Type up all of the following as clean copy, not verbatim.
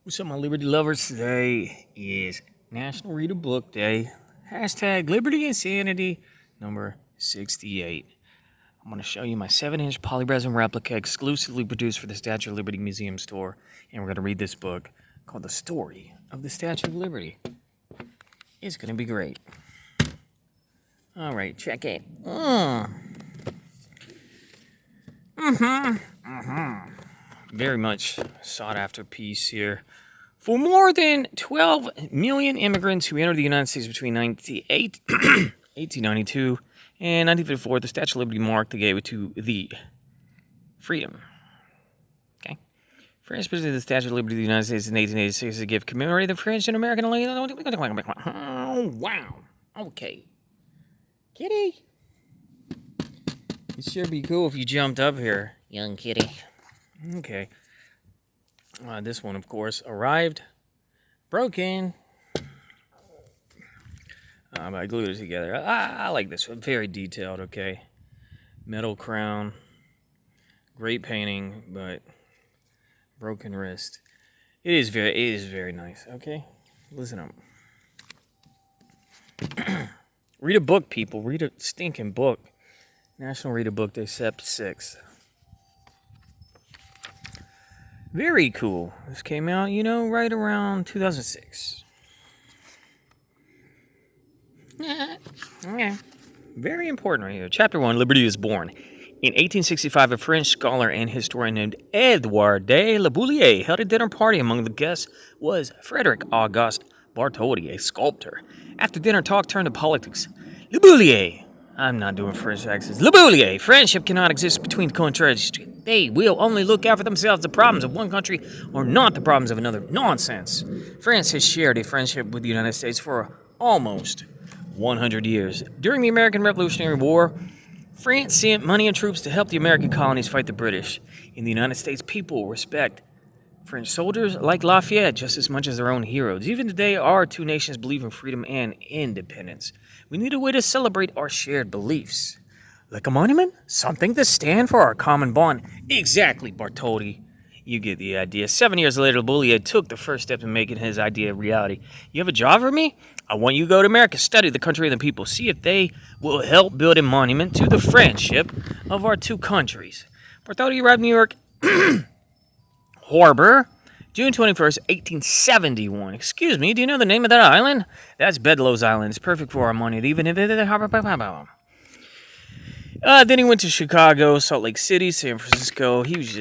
What's up, my Liberty lovers? Today is National Read a Book Day. Hashtag Liberty Insanity number 68. I'm going to show you my 7-inch polyresin replica exclusively produced for the Statue of Liberty Museum store. And we're going to read this book called The Story of the Statue of Liberty. It's going to be great. All right, check it. Very much sought after piece here. For more than 12 million immigrants who entered the United States between 1892 and 1954, the Statue of Liberty marked the gateway to the freedom. Okay. France presented the Statue of Liberty to the United States in 1886 as a gift commemorating the French and American. Oh, wow. Okay. Kitty. It sure be cool if you jumped up here, young kitty. Okay. This one, of course, arrived broken. I glued it together. I like this one. Very detailed, okay. Metal crown. Great painting, but broken wrist. It is very nice, okay? Listen up. Read a book, people. Read a stinking book. National Read a Book Day, Sept 6th. Very cool. This came out, right around 2006. Okay. Very important right here. Chapter 1, Liberty is born. In 1865, a French scholar and historian named Edouard de La Bouillie held a dinner party. Among the guests was Frederick Auguste Bartholdi, a sculptor. After dinner, talk turned to politics. La Bouillie. I'm not doing French accents. La Bouillie. Friendship cannot exist between countries. They will only look out for themselves. The problems of one country are not the problems of another. Nonsense. France has shared a friendship with the United States for almost 100 years. During the American Revolutionary War, France sent money and troops to help the American colonies fight the British. In the United States, people respect French soldiers like Lafayette just as much as their own heroes. Even today, our two nations believe in freedom and independence. We need a way to celebrate our shared beliefs. Like a monument? Something to stand for our common bond. Exactly, Bartholdi. You get the idea. 7 years later, Bouillie took the first step in making his idea a reality. You have a job for me? I want you to go to America, study the country and the people, see if they will help build a monument to the friendship of our two countries. Bartholdi arrived in New York Harbor, June 21st, 1871. Excuse me, do you know the name of that island? That's Bedloe's Island. It's perfect for our monument, even if it's a harbor. Then he went to Chicago, Salt Lake City, San Francisco. He was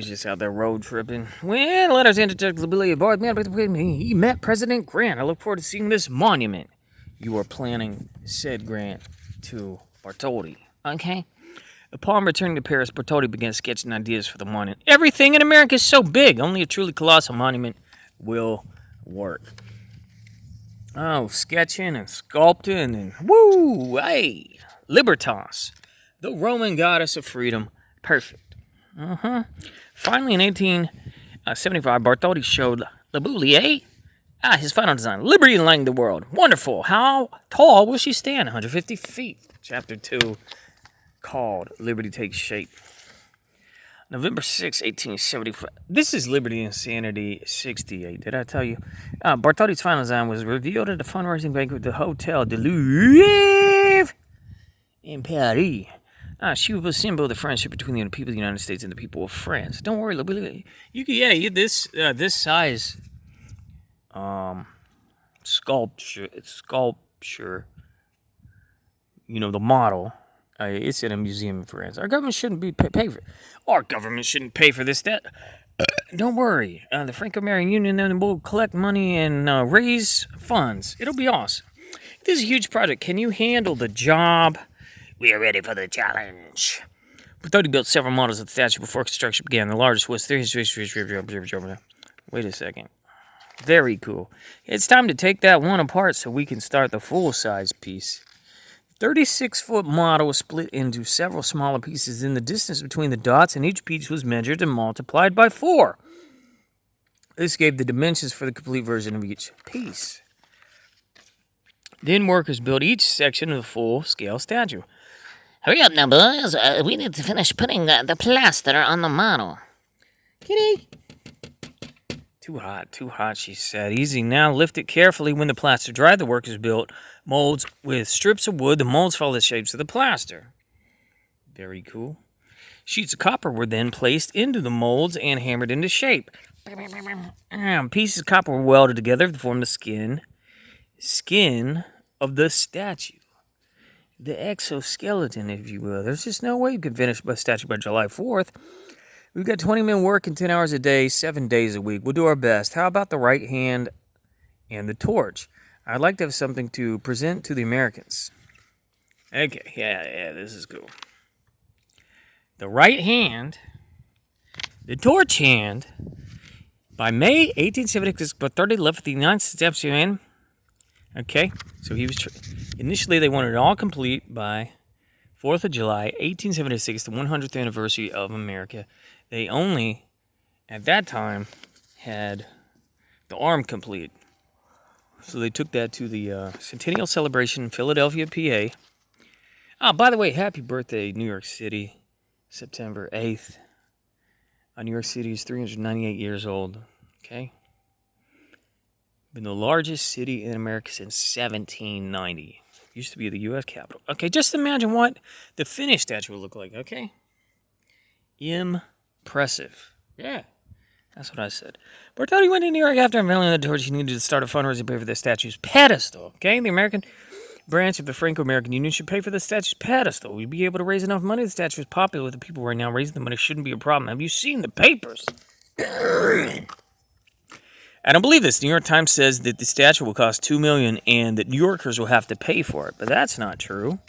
just out there road tripping. When letters entered the board, he met President Grant. I look forward to seeing this monument you are planning, said Grant to Bartholdi. Okay. Upon returning to Paris, Bartholdi began sketching ideas for the monument. Everything in America is so big. Only a truly colossal monument will work. Oh, sketching and sculpting and woo, hey, Libertas, the Roman goddess of freedom. Perfect. Finally, in 1875, Bartholdi showed La Bouillie his final design, Liberty Lighting the World. Wonderful. How tall will she stand? 150 feet. Chapter 2. Called Liberty Takes Shape. November 6, 1875. This is Liberty Insanity 68. Did I tell you? Bartholdi's final design was revealed at a fundraising banquet at the Hotel de Louvre in Paris. She will symbol the friendship between the people of the United States and the people of France. Don't worry, Liberty. You can, this size sculpture. The model. It's in a museum in France. Our government shouldn't pay for it. Our government shouldn't pay for this. Don't worry. The Franco-American Union then will collect money and raise funds. It'll be awesome. This is a huge project. Can you handle the job? We are ready for the challenge. Bartholdi built several models of the statue before construction began. The largest was 3. Wait a second. Very cool. It's time to take that one apart so we can start the full-size piece. 36-foot model was split into several smaller pieces. In the distance between the dots, and each piece was measured and multiplied by 4. This gave the dimensions for the complete version of each piece. Then workers built each section of the full-scale statue. Hurry up now, boys. We need to finish putting the plaster on the model. Kitty! too hot, she said. Easy now, lift it carefully when the plaster dried. The workers built molds with strips of wood. The molds follow the shapes of the plaster. Very cool. Sheets of copper were then placed into the molds and hammered into shape. Pieces of copper were welded together to form the skin of the statue. The exoskeleton, if you will. There's just no way you can finish a statue by July 4th. We've got 20 men working 10 hours a day, 7 days a week. We'll do our best. How about the right hand and the torch? I'd like to have something to present to the Americans. Okay, yeah, this is cool. The right hand, the torch hand, by May 1876, Bartholdi left the United States. Okay, so he was initially they wanted it all complete by 4th of July, 1876, the 100th anniversary of America. They only, at that time, had the arm complete. So they took that to the Centennial Celebration in Philadelphia, PA. Oh, by the way, happy birthday, New York City, September 8th. New York City is 398 years old, okay? Been the largest city in America since 1790. Used to be the U.S. capital. Okay, just imagine what the finished statue will look like, okay? Impressive. Yeah, that's what I said. Bartholdi went to New York after unveiling the torch. He needed to start a fundraiser to pay for the statue's pedestal, okay? The American branch of the Franco-American Union should pay for the statue's pedestal. We'd be able to raise enough money. The statue is popular with the people right now. Raising the money shouldn't be a problem. Have you seen the papers? I don't believe this. New York Times says that the statue will cost $2 million and that New Yorkers will have to pay for it. But that's not true.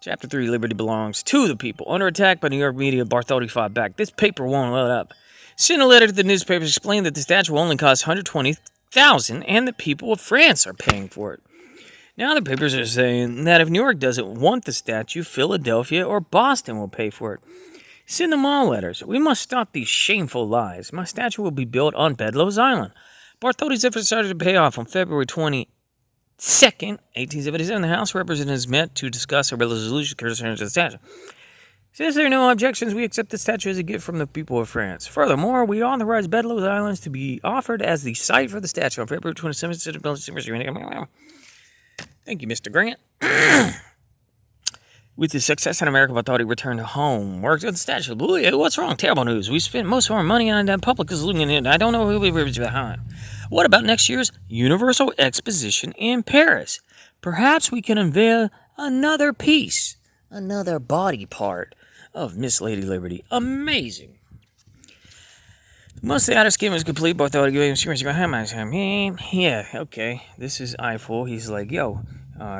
Chapter 3, Liberty belongs to the people. Under attack by New York media, Bartholdi fought back. This paper won't let up. Sent a letter to the newspapers explaining that the statue will only cost $120,000 and the people of France are paying for it. Now the papers are saying that if New York doesn't want the statue, Philadelphia or Boston will pay for it. Send them all letters. We must stop these shameful lies. My statue will be built on Bedloe's Island. Bartholdi's efforts started to pay off on February 22nd, 1877. The House of Representatives met to discuss a resolution concerning the statue. Since there are no objections, we accept the statue as a gift from the people of France. Furthermore, we authorize Bedloe's Islands to be offered as the site for the statue on February 27th. Thank you, Mr. Grant. With his success in America, Bartholdi returned home, worked on the statue. What's wrong? Terrible news. We spent most of our money on that. Public is looking at it. I don't know who we were behind. What about next year's Universal Exposition in Paris? Perhaps we can unveil another piece, another body part of Miss Lady Liberty. Amazing. Most of the outer skin was complete. Bartholdi yeah, okay. This is Eiffel. He's like, yo,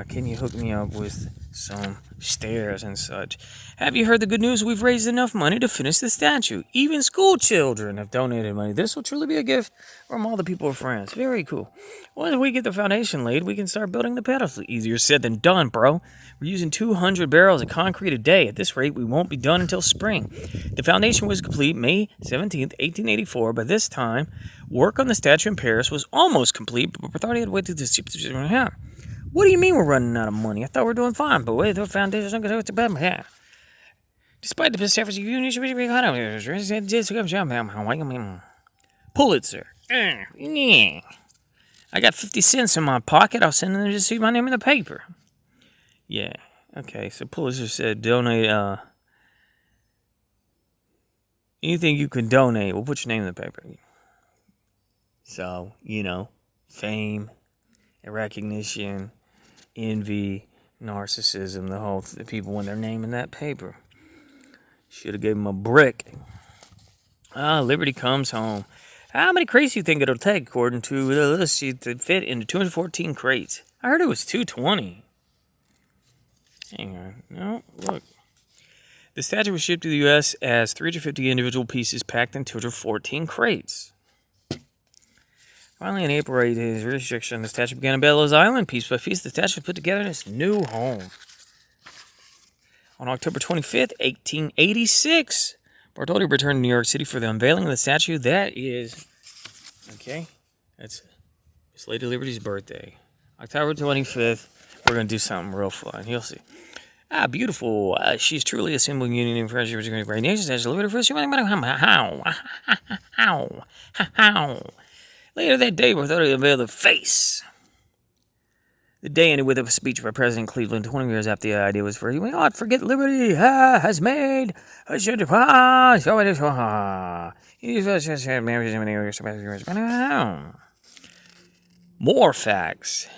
can you hook me up with some stairs and such? Have you heard the good news? We've raised enough money to finish the statue. Even school children have donated money. This will truly be a gift from all the people of France. Very cool. Once we get the foundation laid, we can start building the pedestal. Easier said than done, bro. We're using 200 barrels of concrete a day. At this rate, we won't be done until spring. The foundation was complete May 17th, 1884. By this time, work on the statue in Paris was almost complete, but Bartholdi had to wait to the What do you mean we're running out of money? I thought we were doing fine, but wait, the foundation is bad. Despite the best efforts, Pulitzer. I got 50 cents in my pocket. I'll send them to see my name in the paper. Yeah. Okay. So Pulitzer said, donate. Anything you can donate, we'll put your name in the paper. So fame, recognition, envy, narcissism, the people want their name in that paper. Should have gave him a brick. Liberty comes home. How many crates do you think it'll take, according to the list, to fit into 214 crates? I heard it was 220. Hang on. No, look. The statue was shipped to the U.S. as 350 individual pieces packed in 214 crates. Finally, in April 8th, restriction, the statue began on Bedloe's Island. Piece by piece, the statue was put together in its new home. On October 25th, 1886, Bartholdi returned to New York City for the unveiling of the statue. That is, that's Miss Lady Liberty's birthday. October 25th, we're going to do something real fun. You'll see. Beautiful. She's truly a symbol of unity and friendship between great nations. As delivered first, how. Later that day, we're thought to unveil the face. The day ended with a speech by President Cleveland 20 years after the idea was first. We ought forget liberty has made. More facts.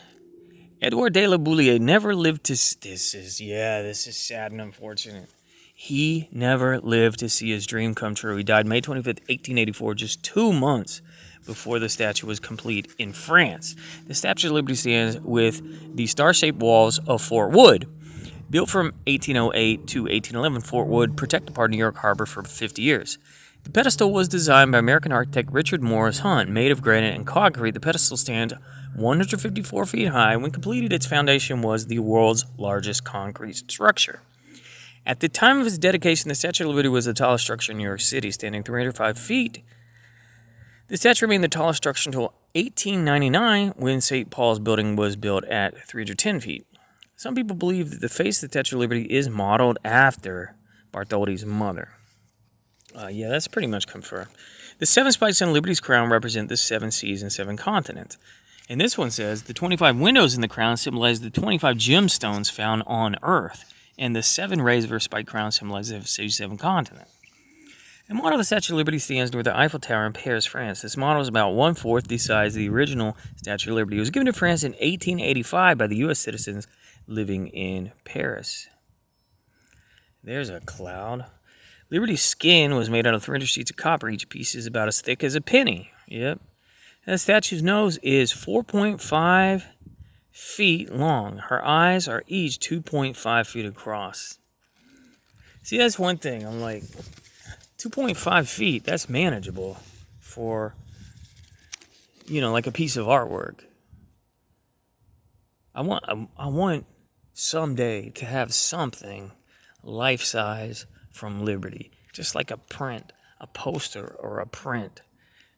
Edouard de la Bouillie never lived to. This is sad and unfortunate. He never lived to see his dream come true. He died May 25th, 1884, just 2 months before the statue was complete in France. The Statue of Liberty stands with the star-shaped walls of Fort Wood. Built from 1808 to 1811, Fort Wood protected part of New York Harbor for 50 years. The pedestal was designed by American architect Richard Morris Hunt. Made of granite and concrete, the pedestal stands 154 feet high. When completed, its foundation was the world's largest concrete structure. At the time of its dedication, the Statue of Liberty was the tallest structure in New York City, standing 305 feet. The statue remained the tallest structure until 1899, when St. Paul's building was built at 310 feet. Some people believe that the face of the Statue of Liberty is modeled after Bartholdi's mother. That's pretty much confirmed. The 7 spikes on Liberty's crown represent the 7 seas and 7 continents. And this one says the 25 windows in the crown symbolize the 25 gemstones found on Earth, and the 7 rays of her spiked crown symbolize the 7 continents. The model of the Statue of Liberty stands near the Eiffel Tower in Paris, France. This model is about 1/4 the size of the original Statue of Liberty. It was given to France in 1885 by the U.S. citizens living in Paris. There's a cloud. Liberty's skin was made out of 300 sheets of copper. Each piece is about as thick as a penny. Yep. And the statue's nose is 4.5 feet long. Her eyes are each 2.5 feet across. See, that's one thing. I'm like, 2.5 feet, that's manageable for, like a piece of artwork. I want someday to have something life-size from Liberty. Just like a print, a poster or a print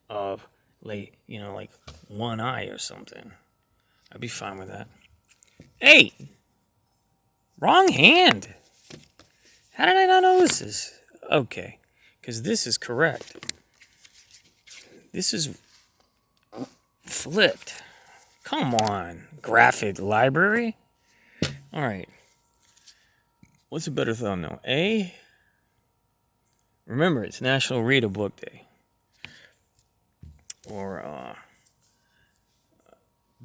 of, like one eye or something. I'd be fine with that. Hey! Wrong hand! How did I not notice this? Okay. Because this is correct. This is flipped. Come on, graphic library. All right. What's a better thumbnail? A? Remember, it's National Read a Book Day. Or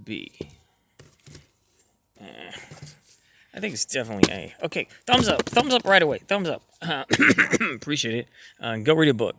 B. I think it's definitely A. Okay, thumbs up. Thumbs up right away. Thumbs up. Appreciate it. Go read a book.